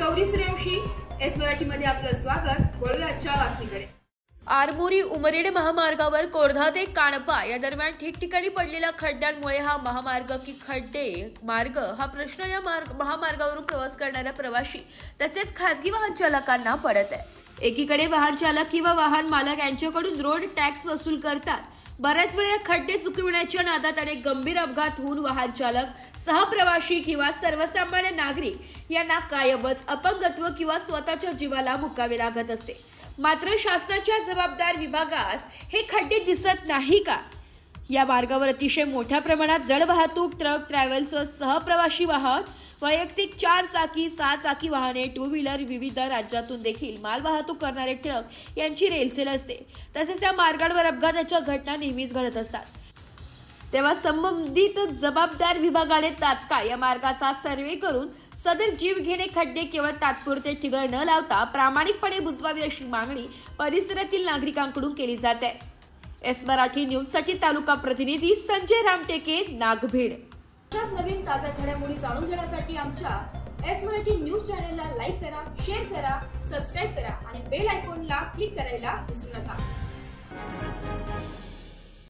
Gauri Suryavanshi, S Marathi मध्ये आपलं स्वागत। वळूया आजच्या बातमीकडे। आरमोरी उमरेड महामार्गावर कोर्धा ते कानपा या दरम्यान ठिकठिकाणी पडलेल्या खड्ड्यांमुळे हा महामार्ग की खड्डे मार्ग हा प्रश्न या महामार्गावरून प्रवास करणाऱ्या प्रवासी तसेच खासगी वाहन चालकांना पडत आहे। एकीकडे वाहन चालक किंवा वाहन मालक यांच्याकडून रोड टॅक्स वसूल करतात। बऱ्याच वेळा खड्डे चुकविण्याच्या नादात अनेक गंभीर अपघात होऊन वाहन चालक, सहप्रवासी किंवा सर्वसामान्य नागरिक यांना कायमच अपंगत्व किंवा स्वतःच्या जीवाला मुकावे लागत असते। मात्र शासनाच्या जबाबदार विभागास हे खड्डे दिसत नाही का? या मार्गावर अतिशय मोठ्या प्रमाणात जड वाहतूक, ट्रक, ट्रॅव्हल्स, सहप्रवासी वाहन, वैयक्तिक 4 चाकी 6 चाकी वाहने, टू व्हीलर, विविध राज्यातून देखील माल वाहतूक करणारे ट्रक यांची रेलचेल असते। तसेच या मार्गावर अपघाताच्या घटना नेहमीच घडत असतात। तेव्हा संबंधित जबाबदार विभागाने तात्काळ या मार्गाचा सर्वे करून सदर जीवघेणे खड्डे केवळ तात्पुरते ठिगळ न लावता प्रामाणिकपणे बुजवावी अशी मागणी परिसरातील नागरिकांकडून केली जाते। एस मराठी न्यूज साठी तालुका प्रतिनिधी संजय रामटेके, नागभीड। अशाच नवीन ताज्या घडामोडी जाणून घेण्यासाठी आमच्या एस मराठी न्यूज चॅनलला लाईक करा, शेअर करा, सबस्क्राईब करा आणि बेल आयकॉनला क्लिक करायला विसरू नका।